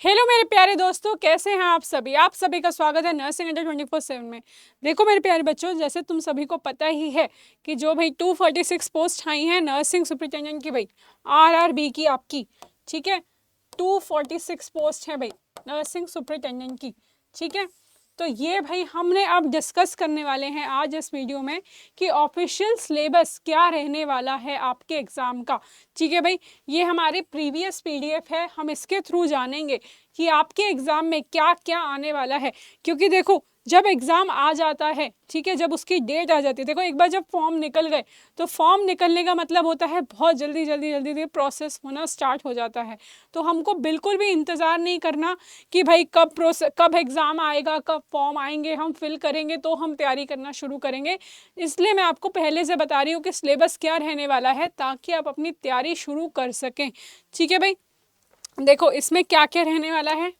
Hello मेरे प्यारे दोस्तों, कैसे हैं आप सभी। आप सभी का स्वागत है नर्सिंग अंडर 24/7 में। देखो मेरे प्यारे बच्चों, जैसे तुम सभी को पता ही है कि जो भाई 246 पोस्ट आई हैं नर्सिंग सुपरिटेंडेंट की, भाई आरआरबी की आपकी, ठीक है। 246 पोस्ट है भाई नर्सिंग सुपरिटेंडेंट की, ठीक है। तो ये भाई हमने अब डिस्कस करने वाले हैं आज इस वीडियो में कि ऑफिशियल सिलेबस क्या रहने वाला है आपके एग्ज़ाम का, ठीक है भाई। ये हमारे प्रीवियस पीडीएफ है, हम इसके थ्रू जानेंगे कि आपके एग्ज़ाम में क्या क्या आने वाला है। क्योंकि देखो जब एग्ज़ाम आ जाता है, ठीक है, जब उसकी डेट आ जाती है, देखो एक बार जब फॉर्म निकल गए तो फॉर्म निकलने का मतलब होता है बहुत जल्दी जल्दी जल्दी जल्दी प्रोसेस होना स्टार्ट हो जाता है। तो हमको बिल्कुल भी इंतज़ार नहीं करना कि भाई कब एग्ज़ाम आएगा, कब फॉर्म आएंगे, हम फिल करेंगे तो हम तैयारी करना शुरू करेंगे। इसलिए मैं आपको पहले से बता रही हूँ कि सिलेबस क्या रहने वाला है ताकि आप अपनी तैयारी शुरू कर सकें, ठीक है भाई। देखो इसमें क्या क्या रहने वाला है।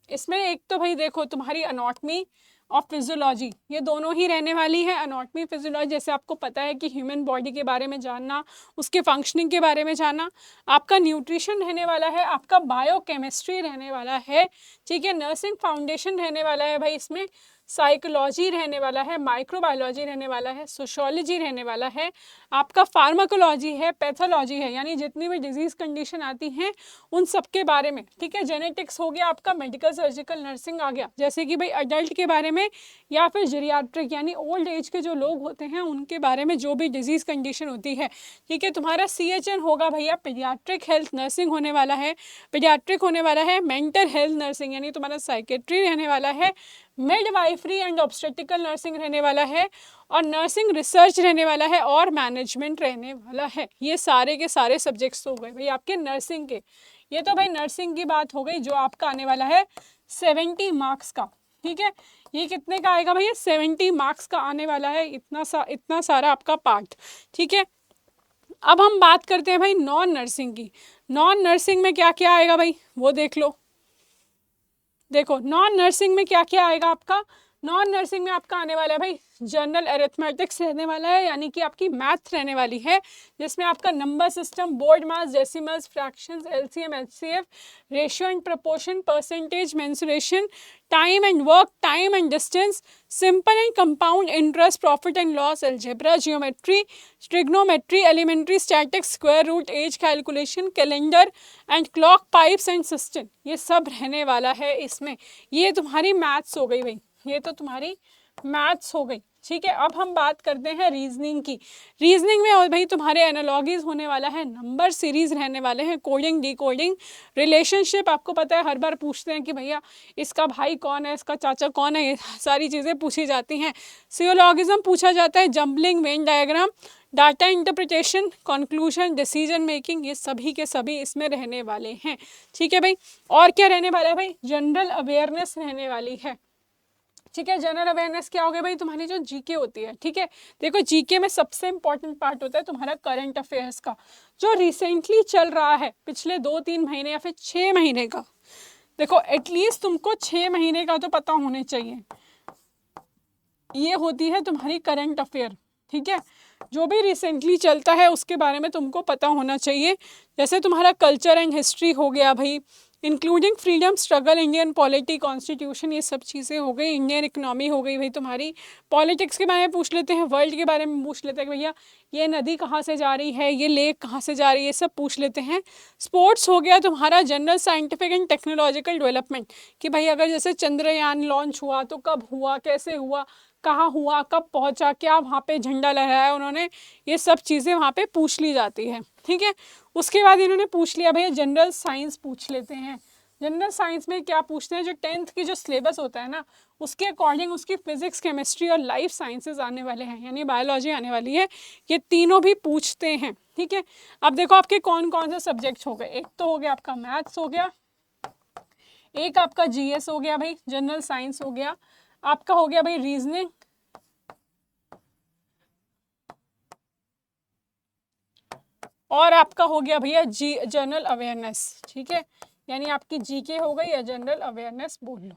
इसमें एक तो भाई देखो तुम्हारी अनॉटमी और फिजियोलॉजी, ये दोनों ही रहने वाली है। अनॉटमी फिजियोलॉजी, जैसे आपको पता है कि ह्यूमन बॉडी के बारे में जानना, उसके फंक्शनिंग के बारे में जानना। आपका न्यूट्रिशन रहने वाला है, आपका बायोकेमिस्ट्री रहने वाला है, ठीक है। नर्सिंग फाउंडेशन रहने वाला है भाई, इसमें साइकोलॉजी रहने वाला है, माइक्रोबायोलॉजी रहने वाला है, सोशियोलॉजी रहने वाला है, आपका फार्माकोलॉजी है, पैथोलॉजी है, यानी जितनी भी डिजीज कंडीशन आती हैं उन सब के बारे में, ठीक है। जेनेटिक्स हो गया आपका, मेडिकल सर्जिकल नर्सिंग आ गया, जैसे कि भाई अडल्ट के बारे में या फिर जीरियाट्रिक यानी ओल्ड एज के जो लोग होते हैं उनके बारे में जो भी डिजीज कंडीशन होती है, ठीक है। तुम्हारा CHN होगा भैया, पीडियाट्रिक हेल्थ नर्सिंग होने वाला है, पीडियाट्रिक होने वाला है, मेंटल हेल्थ नर्सिंग यानी तुम्हारा साइकेट्री रहने वाला है, मिडवाइफरी एंड ऑब्स्टेट्रिकल नर्सिंग रहने वाला है, और नर्सिंग रिसर्च रहने वाला है, और मैनेजमेंट रहने वाला है। ये सारे के सारे सब्जेक्ट्स हो गए भाई आपके नर्सिंग के। ये तो भाई नर्सिंग की बात हो गई जो आपका आने वाला है 70 मार्क्स का, ठीक है। ये कितने का आएगा भैया, 70 मार्क्स का आने वाला है, इतना सारा आपका पार्ट, ठीक है। अब हम बात करते हैं भाई नॉन नर्सिंग की। नॉन नर्सिंग में क्या क्या आएगा भाई वो देख लो। देखो नॉन नर्सिंग में क्या क्या आएगा आपका। नॉन नर्सिंग में आपका आने वाला है भाई जनरल अरिथमेटिक्स रहने वाला है, यानी कि आपकी मैथ रहने वाली है, जिसमें आपका number system, BODMAS, decimals, fractions, LCM, HCF, ratio and proportion, percentage, mensuration, time and work, time and distance, simple and compound interest, profit and loss, algebra, geometry, trigonometry, elementary statics, square root, age calculation, calendar and clock, pipes and system, ये सब रहने वाला है इसमें। ये तुम्हारी maths हो गई भाई, ये तो तुम्हारी मैथ्स हो गई, ठीक है। अब हम बात करते हैं रीजनिंग की। रीजनिंग में और भाई तुम्हारे एनालॉजीज होने वाला है, नंबर सीरीज रहने वाले हैं, कोडिंग, डिकोडिंग, रिलेशनशिप, आपको पता है हर बार पूछते हैं कि भैया इसका भाई कौन है, इसका चाचा कौन है, ये सारी चीज़ें पूछी जाती हैं। सियोलॉगिज्म पूछा जाता है, jumbling, Venn diagram, data interpretation, conclusion, decision making, ये सभी के सभी इसमें रहने वाले हैं, ठीक है भाई। और क्या रहने वाला है भाई, जनरल अवेयरनेस रहने वाली है, ठीक है। जनरल अवेयरनेस क्या हो गया भाई, तुम्हारी जो जीके होती है, ठीक है। देखो जीके में सबसे इंपॉर्टेंट पार्ट होता है तुम्हारा करंट अफेयर्स का, जो रिसेंटली चल रहा है पिछले 2-3 महीने या फिर 6 महीने का। देखो एटलीस्ट तुमको 6 महीने का तो पता होने चाहिए। ये होती है तुम्हारी करंट अफेयर, ठीक है। जो भी रिसेंटली चलता है उसके बारे में तुमको पता होना चाहिए। जैसे तुम्हारा कल्चर एंड हिस्ट्री हो गया भाई, including freedom struggle, Indian polity, constitution, ये सब चीज़ें हो गई। इंडियन इकोनॉमी हो गई भाई तुम्हारी। पॉलिटिक्स के बारे में पूछ लेते हैं, वर्ल्ड के बारे में पूछ लेते हैं कि भैया ये नदी कहाँ से जा रही है, ये लेक कहाँ से जा रही है, ये सब पूछ लेते हैं। स्पोर्ट्स हो गया तुम्हारा, general scientific and technological development, कि भाई अगर जैसे चंद्रयान लॉन्च हुआ तो कब हुआ, कैसे हुआ, कहाँ हुआ, कब पहुंचा, क्या वहाँ पे झंडा लहराया उन्होंने, ये सब चीज़ें वहाँ पे पूछ ली जाती है, ठीक है। उसके बाद इन्होंने पूछ लिया भैया जनरल साइंस पूछ लेते हैं। जनरल साइंस में क्या पूछते हैं, जो 10th की जो सिलेबस होता है ना उसके अकॉर्डिंग उसकी फिजिक्स, केमिस्ट्री और लाइफ साइंसेज आने वाले हैं, यानी बायोलॉजी आने वाली है, ये तीनों भी पूछते हैं, ठीक है। अब देखो आपके कौन कौन से सब्जेक्ट्स हो गए। एक तो हो गया आपका मैथ्स हो गया, एक आपका GS हो गया भाई, जनरल साइंस हो गया, आपका हो गया भाई रीजनिंग, और आपका हो गया भैया जनरल अवेयरनेस, ठीक है। यानी आपकी जीके हो गई या जनरल अवेयरनेस बोल लो।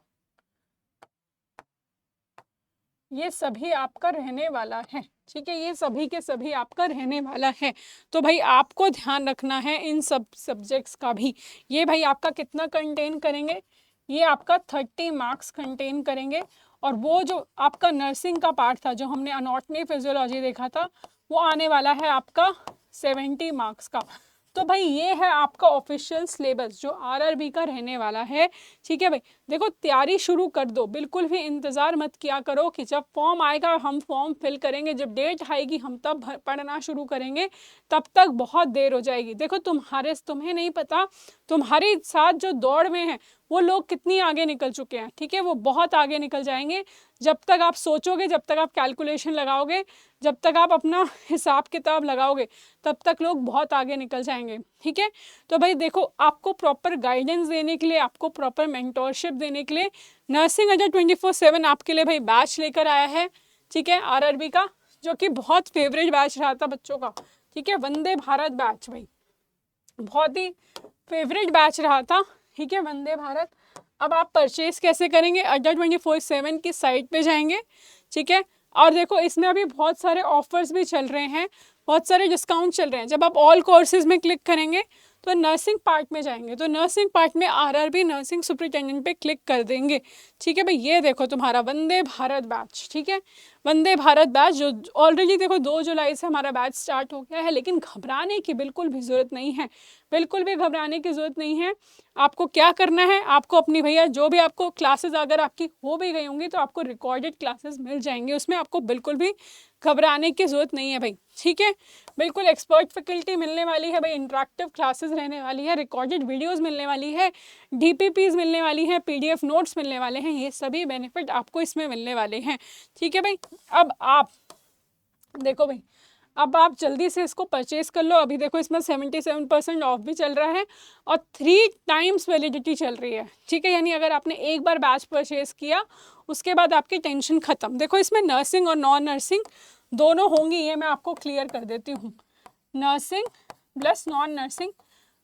ये सभी आपका रहने वाला है, ठीक है, ये सभी के सभी आपका रहने वाला है। तो भाई आपको ध्यान रखना है इन सब सब्जेक्ट्स का भी। ये भाई आपका कितना कंटेन करेंगे, ये आपका 30 मार्क्स कंटेन करेंगे। और वो जो आपका नर्सिंग का पार्ट था, जो हमने अनॉटमी फिजियोलॉजी देखा था, वो आने वाला है आपका 70 मार्क्स का। तो भाई ये है आपका ऑफिशियल सिलेबस जो आरआरबी का रहने वाला है, ठीक है भाई। देखो तैयारी शुरू कर दो, बिल्कुल भी इंतज़ार मत किया करो कि जब फॉर्म आएगा हम फॉर्म फिल करेंगे, जब डेट आएगी हम तब पढ़ना शुरू करेंगे, तब तक बहुत देर हो जाएगी। देखो तुम्हें नहीं पता तुम्हारे साथ जो दौड़ में है वो लोग कितनी आगे निकल चुके हैं, ठीक है, वो बहुत आगे निकल जाएंगे। जब तक आप सोचोगे, जब तक आप कैलकुलेशन लगाओगे, जब तक आप अपना हिसाब किताब लगाओगे, तब तक लोग बहुत आगे निकल जाएंगे, ठीक है। तो भाई देखो आपको प्रॉपर गाइडेंस देने के लिए, आपको प्रॉपर मेंटोरशिप देने के लिए नर्सिंग अड्डा 24/7 आपके लिए भाई बैच लेकर आया है, ठीक है, आरआरबी का, जो कि बहुत फेवरेट बैच रहा था बच्चों का, ठीक है, वंदे भारत बैच भाई बहुत ही फेवरेट बैच रहा था, ठीक है, वंदे भारत। अब आप परचेज कैसे करेंगे, अड्डा 24/7 की साइट पे जाएंगे, ठीक है। और देखो इसमें अभी बहुत सारे ऑफर्स भी चल रहे हैं, बहुत सारे डिस्काउंट चल रहे हैं। जब आप ऑल कोर्सेज में क्लिक करेंगे तो नर्सिंग पार्ट में जाएंगे, तो नर्सिंग पार्ट में आरआरबी नर्सिंग सुपरिटेंडेंट पे क्लिक कर देंगे, ठीक है भाई। ये देखो तुम्हारा वंदे भारत बैच, ठीक है, वंदे भारत बैच जो ऑलरेडी देखो 2 जुलाई से हमारा बैच स्टार्ट हो गया है। लेकिन घबराने की बिल्कुल भी ज़रूरत नहीं है, बिल्कुल भी घबराने की ज़रूरत नहीं है। आपको क्या करना है, आपको अपनी भैया जो भी आपको क्लासेस अगर आपकी हो भी गई होंगी तो आपको रिकॉर्डेड क्लासेस मिल जाएंगे, उसमें आपको बिल्कुल भी घबराने की ज़रूरत नहीं है भाई, ठीक है। बिल्कुल एक्सपर्ट फैकल्टी मिलने वाली है भाई, इंटरेक्टिव क्लासेस रहने वाली है, रिकॉर्डेड वीडियोस मिलने वाली है, डीपीपीज मिलने वाली है, पीडीएफ नोट्स मिलने वाले हैं, ये सभी बेनिफिट आपको इसमें मिलने वाले हैं, ठीक है भाई। अब आप देखो भाई, अब आप जल्दी से इसको परचेज कर लो। अभी देखो इसमें 77% ऑफ भी चल रहा है और 3 टाइम्स वैलिडिटी चल रही है, ठीक है। यानी अगर आपने एक बार बैच परचेज किया उसके बाद आपकी टेंशन ख़त्म। देखो इसमें नर्सिंग और नॉन नर्सिंग दोनों होंगी, ये मैं आपको क्लियर कर देती हूँ। नर्सिंग प्लस नॉन नर्सिंग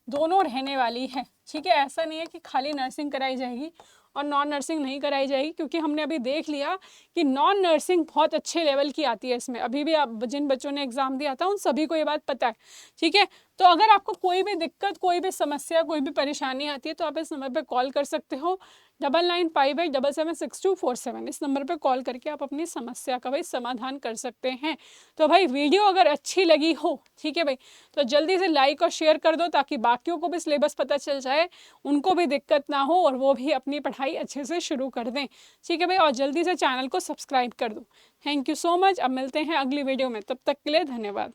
दोनों रहने वाली है, ठीक है। ऐसा नहीं है कि खाली नर्सिंग कराई जाएगी और नॉन नर्सिंग नहीं कराई जाएगी, क्योंकि हमने अभी देख लिया कि नॉन नर्सिंग बहुत अच्छे लेवल की आती है इसमें। अभी भी आप जिन बच्चों ने एग्ज़ाम दिया था उन सभी को ये बात पता है, ठीक है। तो अगर आपको कोई भी दिक्कत, कोई भी समस्या, कोई भी परेशानी आती है तो आप इस नंबर पर कॉल कर सकते हो, 9958776247। इस नंबर पर कॉल करके आप अपनी समस्या का भाई समाधान कर सकते हैं। तो भाई वीडियो अगर अच्छी लगी हो, ठीक है भाई, तो जल्दी से लाइक और शेयर कर दो ताकि बाकियों को भी सिलेबस पता चल जाए, उनको भी दिक्कत ना हो और वो भी अपनी पढ़ाई अच्छे से शुरू कर दें, ठीक है भाई। और जल्दी से चैनल को सब्सक्राइब कर दो। Thank you so much. अब मिलते हैं अगली वीडियो में, तब तक के लिए धन्यवाद।